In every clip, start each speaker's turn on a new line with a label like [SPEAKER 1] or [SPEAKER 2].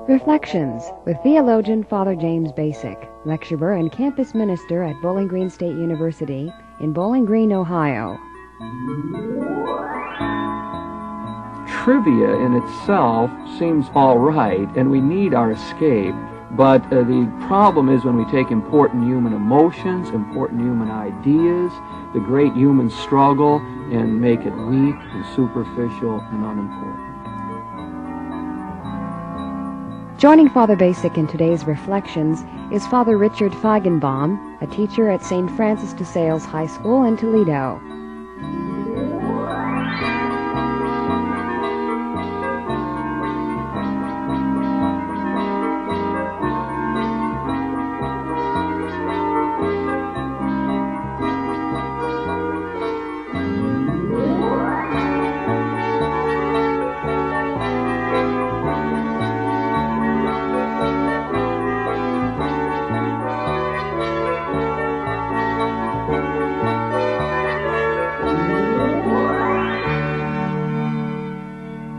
[SPEAKER 1] Reflections with theologian Father James Bacik, lecturer and campus minister at Bowling Green State University in Bowling Green, Ohio.
[SPEAKER 2] Trivia in itself seems all right, and we need our escape, but the problem is when we take important human emotions, important human ideas, the great human struggle, and make it weak and superficial and unimportant.
[SPEAKER 1] Joining Father Bacik in today's Reflections is Father Richard Feigenbaum, a teacher at St. Francis de Sales High School in Toledo.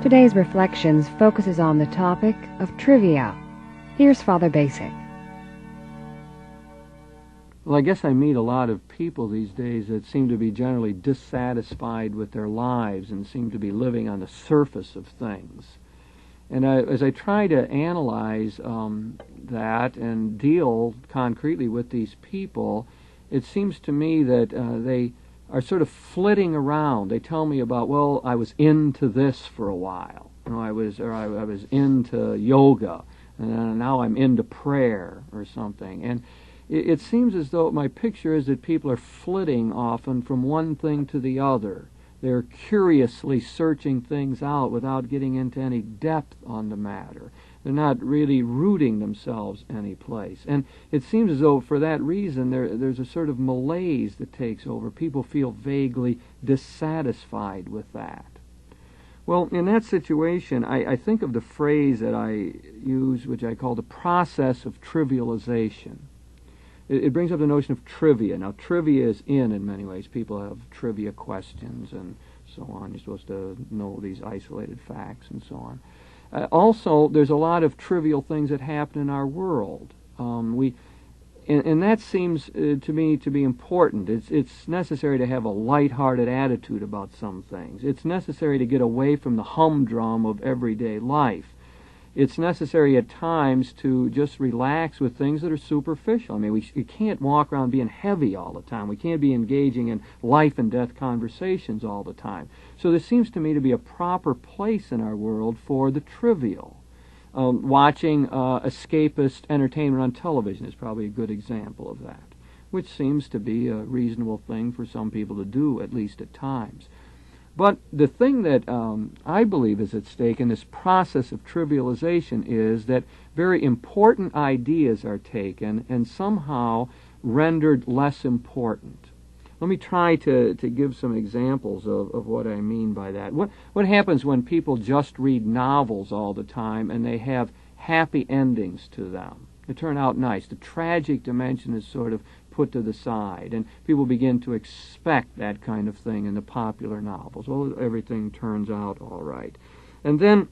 [SPEAKER 1] Today's Reflections focuses on the topic of trivia. Here's Father Bacik.
[SPEAKER 2] Well, I guess I meet a lot of people these days that seem to be generally dissatisfied with their lives and seem to be living on the surface of things. And as I try to analyze that and deal concretely with these people, it seems to me that they are sort of flitting around. They tell me about, well, I was into this for a while. You know, I was into yoga, and now I'm into prayer or something. And it seems as though my picture is that people are flitting often from one thing to the other. They're curiously searching things out without getting into any depth on the matter. They're not really rooting themselves any place. And it seems as though for that reason there's a sort of malaise that takes over. People feel vaguely dissatisfied with that. Well, in that situation, I think of the phrase that I use, which I call the process of trivialization. It brings up the notion of trivia. Now, trivia is in many ways. People have trivia questions and so on. You're supposed to know these isolated facts and so on. Also, there's a lot of trivial things that happen in our world. And that seems to me to be important. It's necessary to have a lighthearted attitude about some things. It's necessary to get away from the humdrum of everyday life. It's necessary at times to just relax with things that are superficial. I mean, we can't walk around being heavy all the time. We can't be engaging in life and death conversations all the time. So there seems to me to be a proper place in our world for the trivial. Watching escapist entertainment on television is probably a good example of that, which seems to be a reasonable thing for some people to do, at least at times. But the thing that I believe is at stake in this process of trivialization is that very important ideas are taken and somehow rendered less important. Let me try to give some examples of what I mean by that. What happens when people just read novels all the time and they have happy endings to them? They turn out nice. The tragic dimension is sort of put to the side, and people begin to expect that kind of thing in the popular novels. Well, everything turns out all right. And then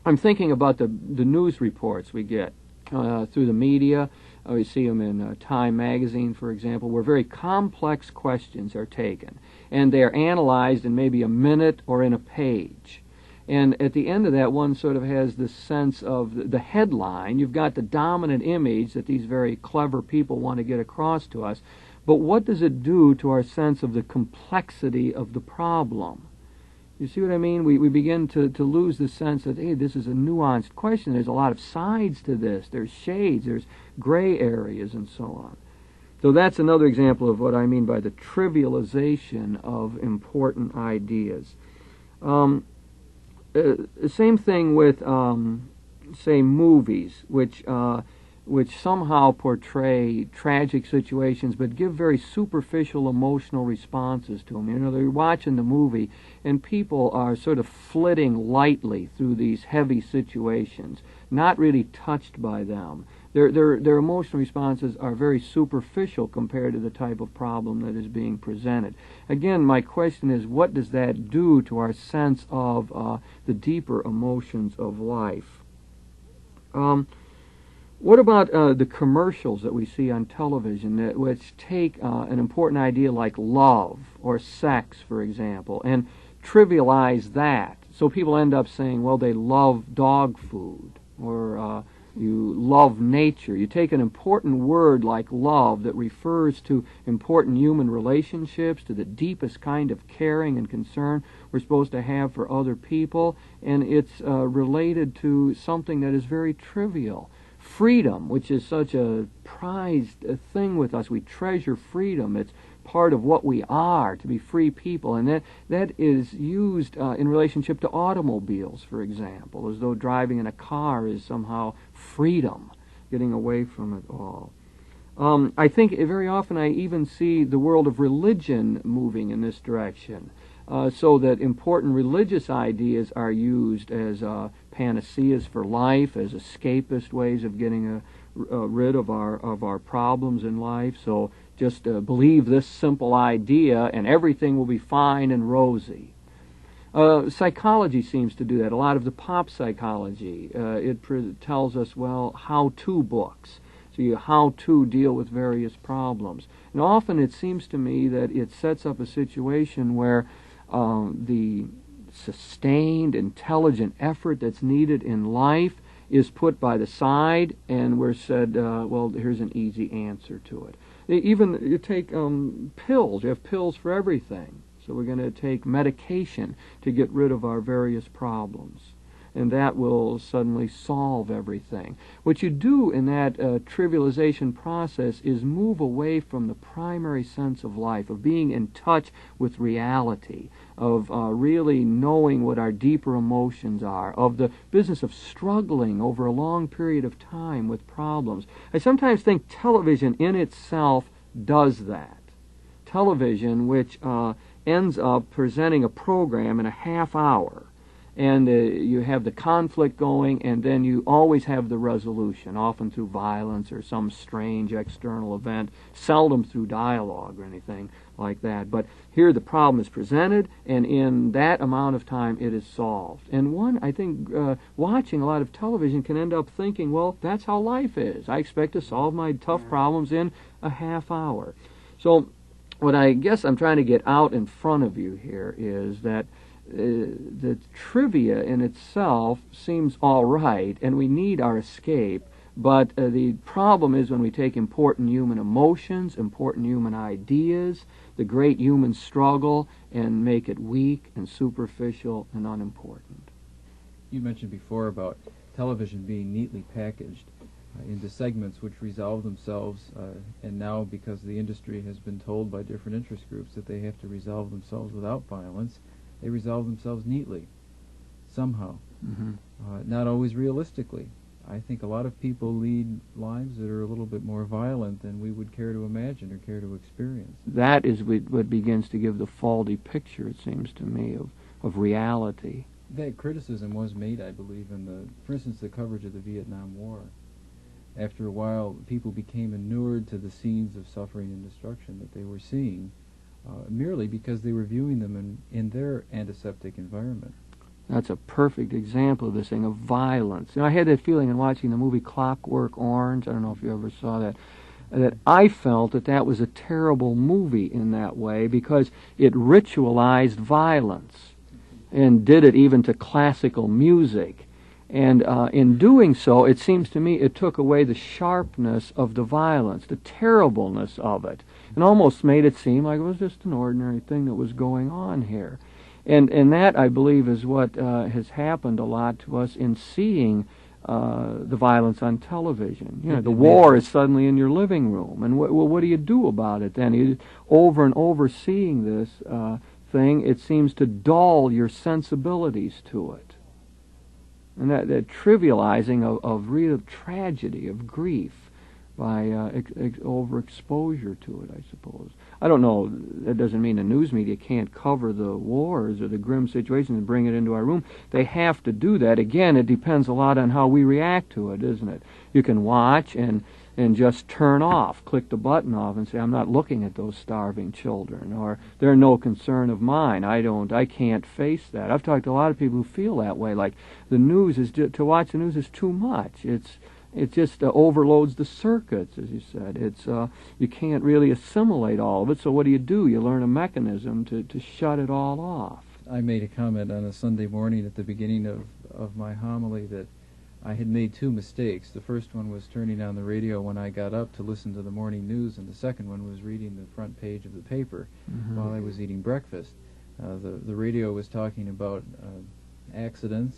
[SPEAKER 2] I'm thinking about the news reports we get through the media. We see them in Time magazine, for example, where very complex questions are taken, and they are analyzed in maybe a minute or in a page. And at the end of that, one sort of has this sense of the headline. You've got the dominant image that these very clever people want to get across to us. But what does it do to our sense of the complexity of the problem? You see what I mean? We begin to lose the sense that, hey, this is a nuanced question. There's a lot of sides to this. There's shades. There's gray areas and so on. So that's another example of what I mean by the trivialization of important ideas. Same thing with, say, movies, which somehow portray tragic situations, but give very superficial emotional responses to them. You know, they're watching the movie, and people are sort of flitting lightly through these heavy situations, not really touched by them. Their emotional responses are very superficial compared to the type of problem that is being presented. Again, my question is, what does that do to our sense of the deeper emotions of life? What about the commercials that we see on television, which take an important idea like love or sex, for example, and trivialize that? So people end up saying, well, they love dog food, or you love nature. You take an important word like love that refers to important human relationships, to the deepest kind of caring and concern we're supposed to have for other people, and it's related to something that is very trivial. Freedom, which is such a prized thing with us. We treasure freedom. It's part of what we are, to be free people. And that is used in relationship to automobiles, for example, as though driving in a car is somehow freedom, getting away from it all. I think very often I even see the world of religion moving in this direction, so that important religious ideas are used as panaceas for life, as escapist ways of getting rid of our problems in life. So just believe this simple idea and everything will be fine and rosy. Psychology seems to do that. A lot of the pop psychology, it tells us, well, how-to books. So how to deal with various problems. And often it seems to me that it sets up a situation where the sustained, intelligent effort that's needed in life is put by the side, and we're said, well, here's an easy answer to it. Even you take pills. You have pills for everything. So we're going to take medication to get rid of our various problems, and that will suddenly solve everything. What you do in that trivialization process is move away from the primary sense of life, of being in touch with reality, of really knowing what our deeper emotions are, of the business of struggling over a long period of time with problems. I sometimes think television in itself does that. Television, which ends up presenting a program in a half hour, and you have the conflict going, and then you always have the resolution, often through violence or some strange external event, seldom through dialogue or anything like that. But here the problem is presented, and in that amount of time it is solved. And one, I think, watching a lot of television can end up thinking, well, that's how life is. I expect to solve my tough problems in a half hour. So what I guess I'm trying to get out in front of you here is that the trivia in itself seems all right, and we need our escape, but the problem is when we take important human emotions, important human ideas, the great human struggle, and make it weak and superficial and unimportant.
[SPEAKER 3] You mentioned before about television being neatly packaged into segments which resolve themselves, and now because the industry has been told by different interest groups that they have to resolve themselves without violence, they resolve themselves neatly, somehow.
[SPEAKER 2] Mm-hmm.
[SPEAKER 3] Not always realistically. I think a lot of people lead lives that are a little bit more violent than we would care to imagine or care to experience.
[SPEAKER 2] That is what begins to give the faulty picture, it seems to me, of reality.
[SPEAKER 3] That criticism was made, I believe, for instance, the coverage of the Vietnam War. After a while, people became inured to the scenes of suffering and destruction that they were seeing, merely because they were viewing them in their antiseptic environment.
[SPEAKER 2] That's a perfect example of this thing of violence. I had that feeling in watching the movie Clockwork Orange. I don't know if you ever saw that. That I felt that was a terrible movie in that way because it ritualized violence and did it even to classical music. And in doing so, it seems to me it took away the sharpness of the violence, the terribleness of it, and almost made it seem like it was just an ordinary thing that was going on here. And that, I believe, is what has happened a lot to us in seeing the violence on television. The war is suddenly in your living room, and what do you do about it then? Over and over seeing this thing, it seems to dull your sensibilities to it. And that trivializing of real tragedy, of grief, by overexposure to it, I suppose. I don't know, that doesn't mean the news media can't cover the wars or the grim situations and bring it into our room. They have to do that. Again, it depends a lot on how we react to it, isn't it? You can watch and and just turn off, click the button off and say, I'm not looking at those starving children, or they're no concern of mine. I can't face that. I've talked to a lot of people who feel that way, like the news is, to watch the news is too much. It just overloads the circuits, as you said. You can't really assimilate all of it, so what do? You learn a mechanism to shut it all off.
[SPEAKER 3] I made a comment on a Sunday morning at the beginning of my homily that I had made two mistakes. The first one was turning on the radio when I got up to listen to the morning news, and the second one was reading the front page of the paper while I was eating breakfast. The radio was talking about accidents,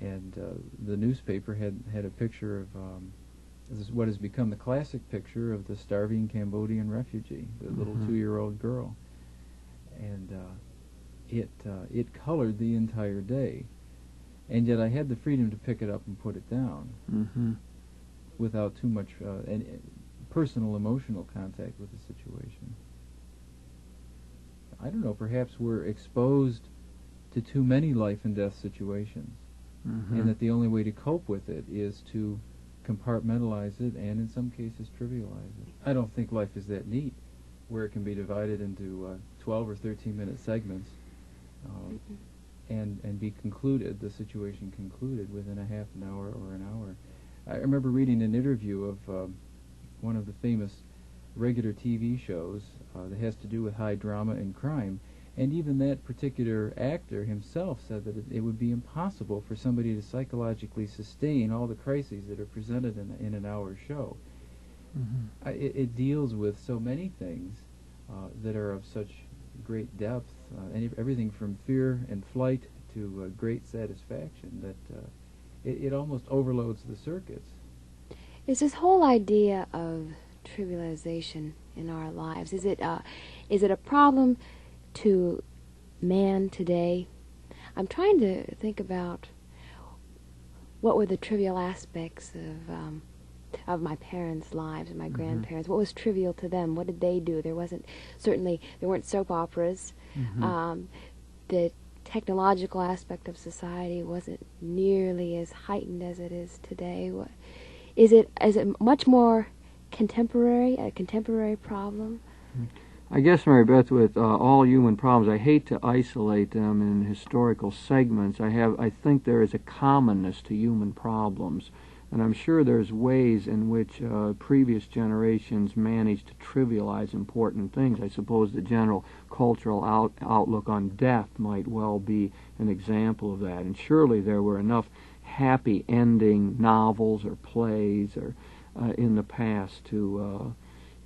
[SPEAKER 3] and the newspaper had a picture of this is what has become the classic picture of the starving Cambodian refugee, the little 2-year-old girl. And it colored the entire day. And yet I had the freedom to pick it up and put it down without too much personal emotional contact with the situation. I don't know, perhaps we're exposed to too many life and death situations, and that the only way to cope with it is to compartmentalize it and in some cases trivialize it. I don't think life is that neat, where it can be divided into 12 or 13-minute segments and be concluded, the situation concluded within a half an hour or an hour. I remember reading an interview of one of the famous regular TV shows that has to do with high drama and crime, and even that particular actor himself said that it would be impossible for somebody to psychologically sustain all the crises that are presented in an hour show. It deals with so many things that are of such great depth, everything from fear and flight to great satisfaction, that it almost overloads the circuits.
[SPEAKER 1] Is this whole idea of trivialization in our lives, is it a problem to man today? I'm trying to think about what were the trivial aspects of my parents' lives and my grandparents. What was trivial to them? What did they do? There weren't soap operas. The technological aspect of society wasn't nearly as heightened as it is today. Is it much more contemporary, a contemporary problem?
[SPEAKER 2] I guess, Mary Beth, with all human problems, I hate to isolate them in historical segments. I think there is a commonness to human problems, and I'm sure there's ways in which previous generations managed to trivialize important things. I suppose the general cultural outlook on death might well be an example of that, and surely there were enough happy ending novels or plays or in the past to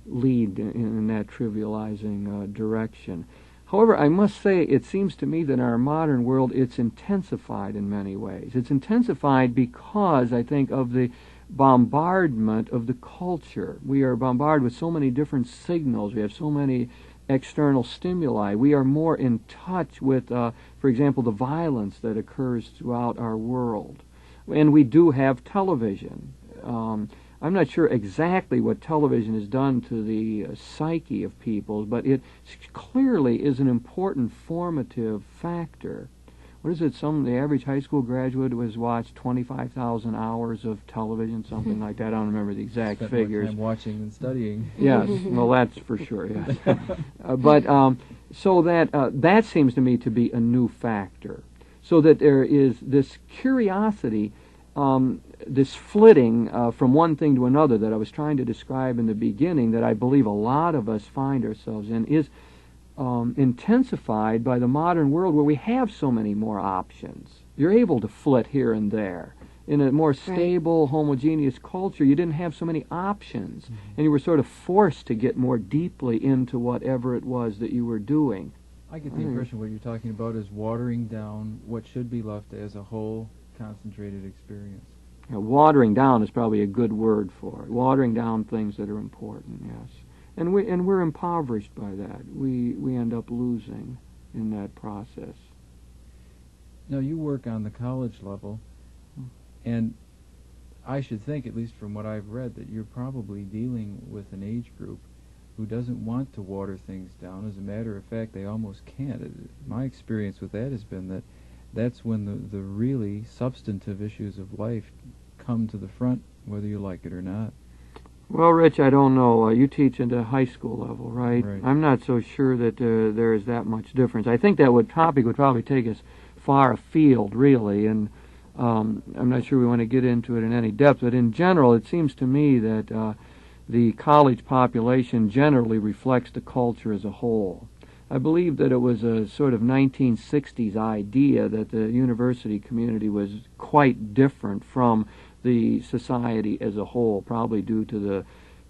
[SPEAKER 2] lead in that trivializing direction. However, I must say it seems to me that in our modern world it's intensified in many ways. It's intensified because, I think, of the bombardment of the culture. We are bombarded with so many different signals. We have so many external stimuli. We are more in touch with, for example, the violence that occurs throughout our world. And we do have television. I'm not sure exactly what television has done to the psyche of people, but it clearly is an important formative factor. What is it? The average high school graduate has watched 25,000 hours of television, something like that. I don't remember the exact figures.
[SPEAKER 3] Spent more time watching than studying.
[SPEAKER 2] Yes, well, that's for sure. Yes, so that seems to me to be a new factor. So that there is this curiosity. This flitting from one thing to another that I was trying to describe in the beginning, that I believe a lot of us find ourselves in, is intensified by the modern world where we have so many more options. You're able to flit here and there. In a more stable, homogeneous culture, you didn't have so many options, and you were sort of forced to get more deeply into whatever it was that you were doing.
[SPEAKER 3] I get the impression what you're talking about is watering down what should be left as a whole concentrated experience.
[SPEAKER 2] Watering down is probably a good word for it. Watering down things that are important, yes. And we're impoverished by that. We end up losing in that process.
[SPEAKER 3] Now, you work on the college level, and I should think, at least from what I've read, that you're probably dealing with an age group who doesn't want to water things down. As a matter of fact, they almost can't. My experience with that has been that that's when the really substantive issues of life come to the front, whether you like it or not.
[SPEAKER 2] Well, Rich, I don't know. You teach at the high school level, right?
[SPEAKER 3] Right.
[SPEAKER 2] I'm not so sure that there is that much difference. I think that topic would probably take us far afield, really, and I'm not sure we want to get into it in any depth, but in general, it seems to me that the college population generally reflects the culture as a whole. I believe that it was a sort of 1960s idea that the university community was quite different from the society as a whole, probably due to the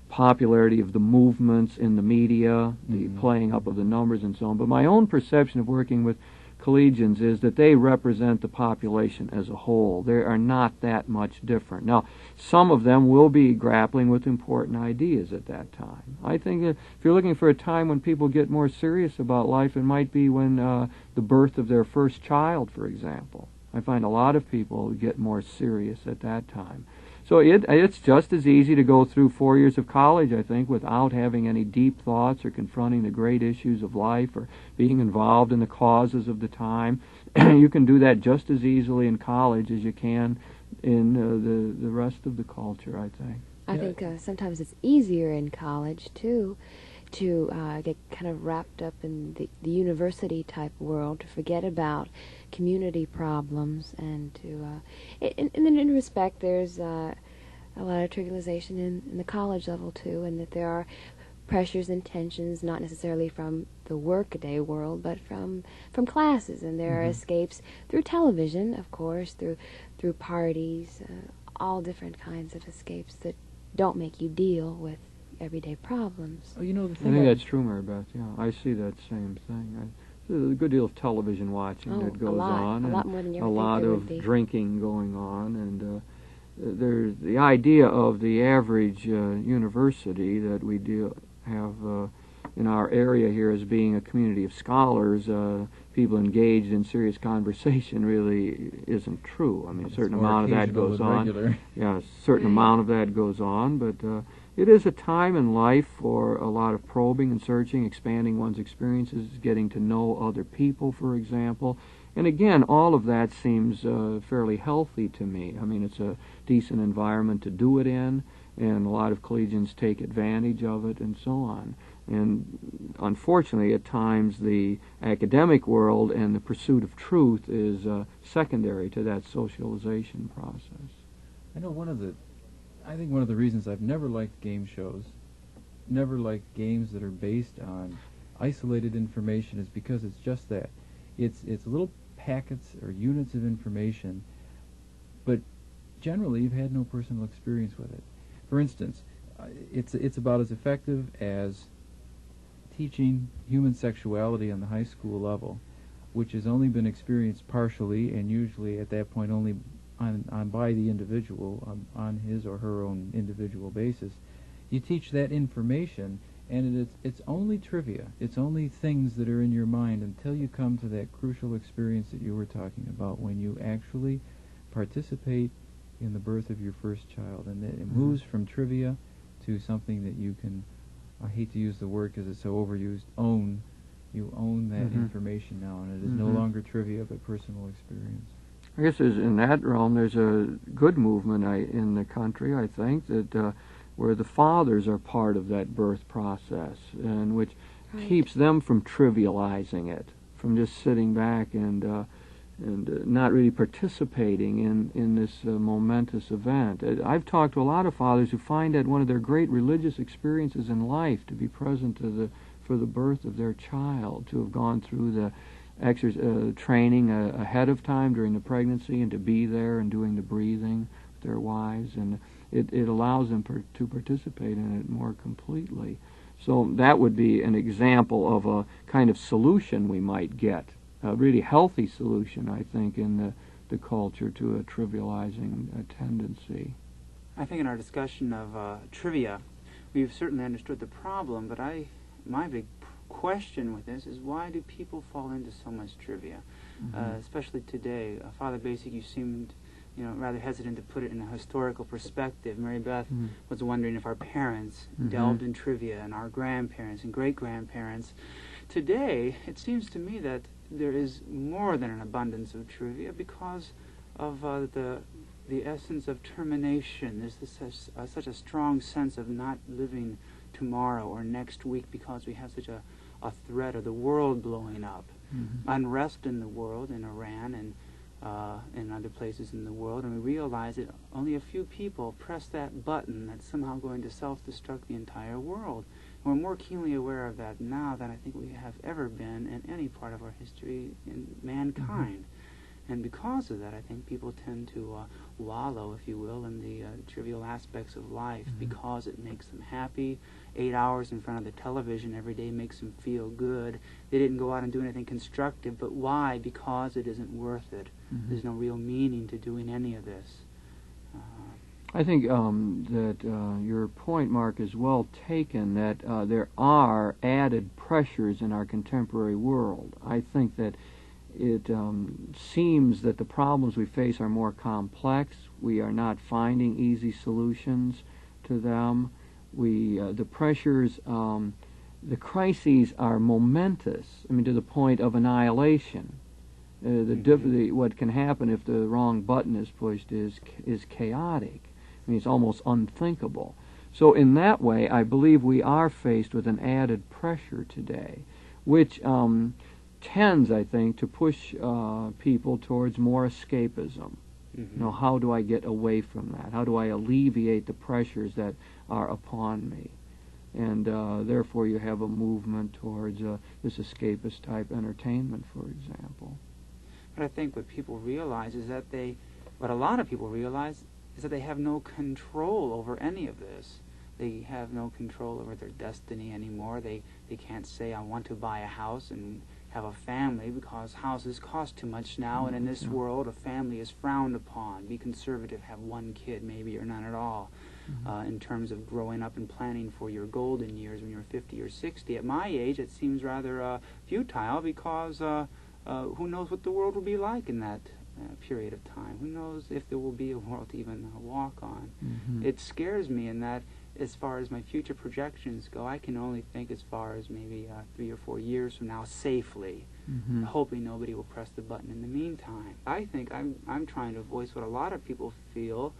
[SPEAKER 2] popularity of the movements in the media, the playing up of the numbers and so on. But my own perception of working with collegians is that they represent the population as a whole. They are not that much different. Now, some of them will be grappling with important ideas at that time. I think that if you're looking for a time when people get more serious about life, it might be when the birth of their first child, for example. I find a lot of people get more serious at that time. So it's just as easy to go through 4 years of college, I think, without having any deep thoughts or confronting the great issues of life or being involved in the causes of the time. You can do that just as easily in college as you can in the rest of the culture, I think.
[SPEAKER 1] I think sometimes it's easier in college, too, to get kind of wrapped up in the university-type world, to forget about community problems, and to... in respect, there's a lot of trivialization in the college level, too, and that there are pressures and tensions, not necessarily from the workaday world, but from classes, and there are escapes through television, of course, through parties, all different kinds of escapes that don't make you deal with everyday problems.
[SPEAKER 3] Oh, you know, the
[SPEAKER 2] I
[SPEAKER 3] thing
[SPEAKER 2] think that's true, Mary Beth. Yeah, I see that same thing. There's a good deal of television watching that goes on,
[SPEAKER 1] a
[SPEAKER 2] and
[SPEAKER 1] lot more than you
[SPEAKER 2] a
[SPEAKER 1] ever
[SPEAKER 2] lot
[SPEAKER 1] think there
[SPEAKER 2] of
[SPEAKER 1] would be.
[SPEAKER 2] drinking going on, and there's the idea of the average university that we have in our area here as being a community of scholars, people engaged in serious conversation, really isn't true. I mean, a certain amount of that goes on. Yeah, a certain amount of that goes on, but it is a time in life for a lot of probing and searching, expanding one's experiences, getting to know other people, for example. And again, all of that seems fairly healthy to me. I mean, it's a decent environment to do it in, and a lot of collegians take advantage of it and so on. And unfortunately, at times, the academic world and the pursuit of truth is secondary to that socialization process.
[SPEAKER 3] I know I think one of the reasons I've never liked game shows, never liked games that are based on isolated information, is because it's just that. It's little packets or units of information, but generally you've had no personal experience with it. For instance, it's about as effective as teaching human sexuality on the high school level, which has only been experienced partially and usually at that point only on by the individual on his or her own individual basis. You teach that information, and it's only trivia. It's only things that are in your mind until you come to that crucial experience that you were talking about, when you actually participate in the birth of your first child, and it moves from trivia to something that you can, I hate to use the word because it's so overused, own. You own that information now, and it is no longer trivia but personal experience.
[SPEAKER 2] I guess in that realm, there's a good movement in the country, I think, that where the fathers are part of that birth process, and which keeps them from trivializing it, from just sitting back and not really participating in this momentous event. I've talked to a lot of fathers who find that one of their great religious experiences in life to be present for the birth of their child, to have gone through the training ahead of time during the pregnancy, and to be there and doing the breathing with their wives, and it allows them to participate in it more completely. So that would be an example of a kind of solution we might get, a really healthy solution, I think, in the culture to a trivializing tendency.
[SPEAKER 4] I think in our discussion of trivia, we've certainly understood the problem, but my big question with this is, why do people fall into so much trivia, especially today? Father Bacik, you seemed rather hesitant to put it in a historical perspective. Mary Beth was wondering if our parents delved in trivia, and our grandparents and great-grandparents. Today, it seems to me that there is more than an abundance of trivia because of the the essence of termination. There's such a strong sense of not living tomorrow or next week because we have such a threat of the world blowing up.
[SPEAKER 2] Mm-hmm.
[SPEAKER 4] Unrest in the world, in Iran and in other places in the world, and we realize that only a few people press that button that's somehow going to self-destruct the entire world. And we're more keenly aware of that now than I think we have ever been in any part of our history in mankind. Mm-hmm. And because of that, I think people tend to wallow, if you will, in the trivial aspects of life, mm-hmm. because it makes them happy. 8 hours in front of the television every day makes them feel good. They didn't go out and do anything constructive, but why? Because it isn't worth it. Mm-hmm. There's no real meaning to doing any of this.
[SPEAKER 2] I think that your point, Mark, is well taken, that there are added pressures in our contemporary world. I think that it seems that the problems we face are more complex. We are not finding easy solutions to them. The pressures, the crises are momentous. I mean, to the point of annihilation. What can happen if the wrong button is pushed is chaotic. I mean, it's almost unthinkable. So in that way, I believe we are faced with an added pressure today, which tends, I think, to push people towards more escapism. Mm-hmm. How do I get away from that? How do I alleviate the pressures that are upon me? And therefore you have a movement towards this escapist type entertainment, for example.
[SPEAKER 4] But I think what people realize is that what a lot of people realize is that they have no control over any of this. They have no control over their destiny anymore. They can't say, I want to buy a house and have a family, because houses cost too much now, and in this world a family is frowned upon. Be conservative, have one kid maybe, or none at all. Mm-hmm. In terms of growing up and planning for your golden years when you're 50 or 60. At my age, it seems rather futile, because who knows what the world will be like in that period of time. Who knows if there will be a world to even walk on. Mm-hmm. It scares me in that, as far as my future projections go, I can only think as far as maybe 3 or 4 years from now safely, mm-hmm. hoping nobody will press the button in the meantime. I think I'm trying to voice what a lot of people feel,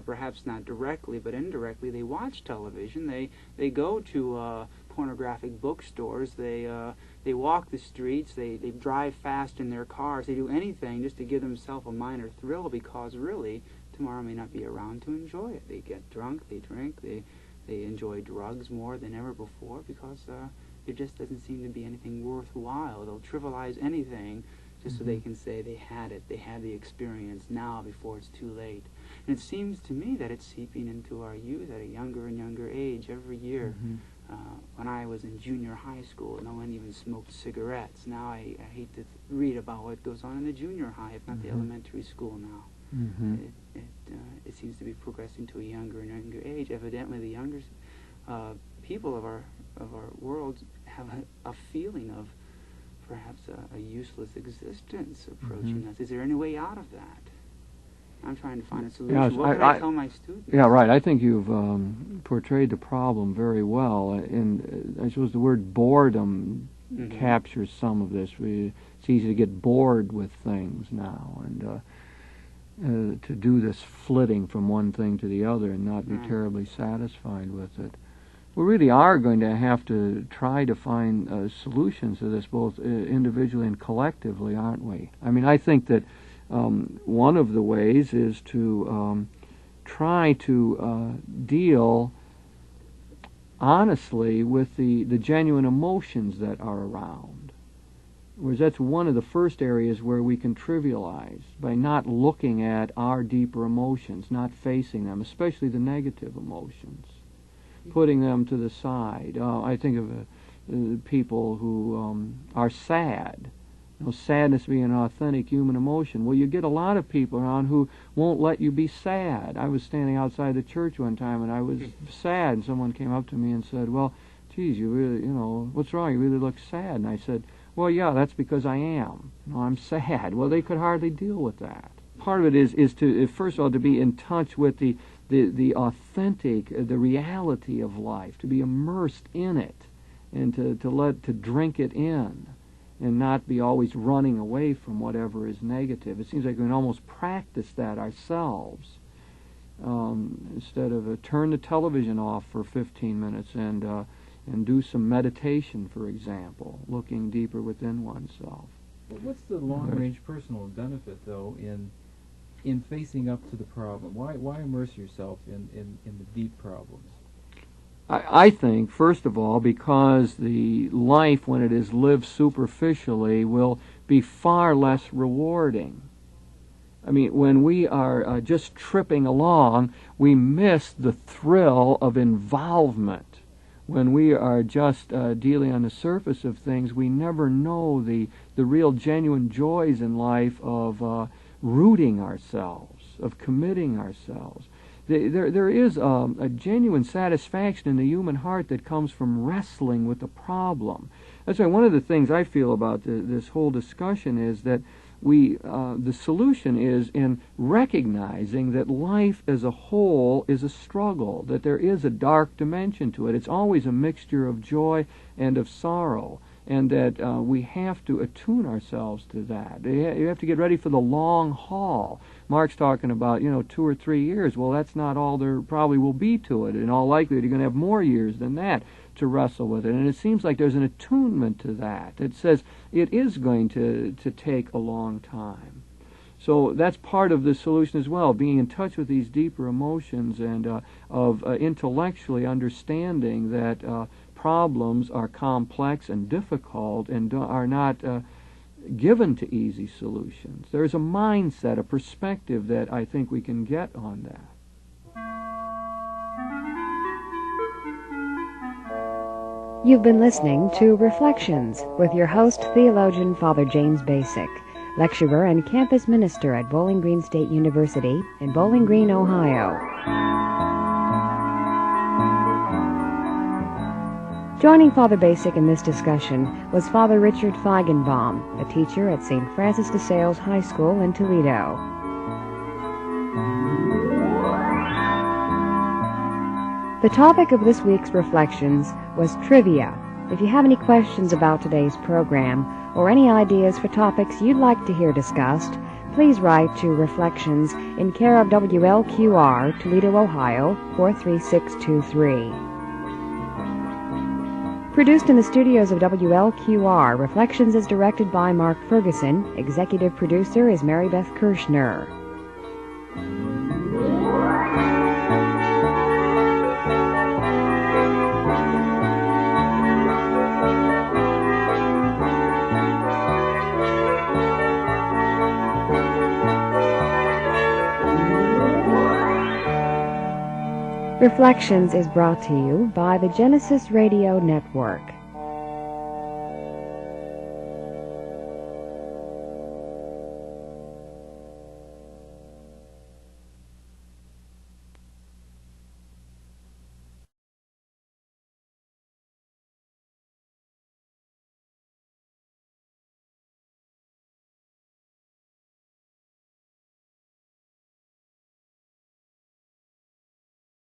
[SPEAKER 4] perhaps not directly, but indirectly. They watch television, they go to pornographic bookstores, they walk the streets, they drive fast in their cars, they do anything just to give themselves a minor thrill, because really tomorrow may not be around to enjoy it. They get drunk, they drink, they enjoy drugs more than ever before, because there just doesn't seem to be anything worthwhile. They'll trivialize anything just mm-hmm. so they can say they had it, they had the experience now before it's too late. And it seems to me that it's seeping into our youth at a younger and younger age every year. Mm-hmm. When I was in junior high school, no one even smoked cigarettes. Now I hate to read about what goes on in the junior high, if not mm-hmm. the elementary school now. Mm-hmm. It seems to be progressing to a younger and younger age. Evidently, the younger people of our world have a feeling of perhaps a useless existence approaching mm-hmm. us. Is there any way out of that? I'm trying to find a solution. Yes, what can I tell my students?
[SPEAKER 2] Yeah, right. I think you've portrayed the problem very well. And I suppose the word boredom mm-hmm. captures some of this. It's easy to get bored with things now, and to do this flitting from one thing to the other and not be terribly satisfied with it. We really are going to have to try to find solutions to this, both individually and collectively, aren't we? I mean, I think that one of the ways is to try to deal honestly with the genuine emotions that are around. Whereas that's one of the first areas where we can trivialize, by not looking at our deeper emotions, not facing them, especially the negative emotions, putting them to the side. I think of people who are sad. Sadness being an authentic human emotion. Well, you get a lot of people around who won't let you be sad. I was standing outside the church one time and I was sad, and someone came up to me and said, well, geez, you really, what's wrong? You really look sad. And I said, well, yeah, that's because I am. I'm sad. Well, they could hardly deal with that. Part of it is to, first of all, to be in touch with the authentic, the reality of life, to be immersed in it, and to drink it in. and not be always running away from whatever is negative. It seems like we can almost practice that ourselves. Instead of turn the television off for 15 minutes and do some meditation, for example, looking deeper within oneself.
[SPEAKER 3] What's the long-range personal benefit, though, in facing up to the problem? Why immerse yourself in the deep problems?
[SPEAKER 2] I think, first of all, because the life, when it is lived superficially, will be far less rewarding. I mean, when we are just tripping along, we miss the thrill of involvement. When we are just dealing on the surface of things, we never know the real genuine joys in life of rooting ourselves, of committing ourselves. There is a genuine satisfaction in the human heart that comes from wrestling with the problem. That's why one of the things I feel about this whole discussion is that the solution is in recognizing that life as a whole is a struggle, that there is a dark dimension to it. It's always a mixture of joy and of sorrow, and that we have to attune ourselves to that. You have to get ready for the long haul. Mark's talking about, 2 or 3 years. Well, that's not all there probably will be to it. In all likelihood, you're going to have more years than that to wrestle with it. And it seems like there's an attunement to that. It says it is going to take a long time. So that's part of the solution as well, being in touch with these deeper emotions and of intellectually understanding that problems are complex and difficult and are not given to easy solutions. There's a mindset, a perspective that I think we can get on that.
[SPEAKER 1] You've been listening to Reflections with your host, theologian Father James Bacik, lecturer and campus minister at Bowling Green State University in Bowling Green, Ohio. Joining Father Bacik in this discussion was Father Richard Feigenbaum, a teacher at St. Francis de Sales High School in Toledo. The topic of this week's Reflections was trivia. If you have any questions about today's program or any ideas for topics you'd like to hear discussed, please write to Reflections in care of WLQR, Toledo, Ohio, 43623. Produced in the studios of WLQR, Reflections is directed by Mark Ferguson. Executive producer is Mary Beth Kirchner. Reflections is brought to you by the Genesis Radio Network.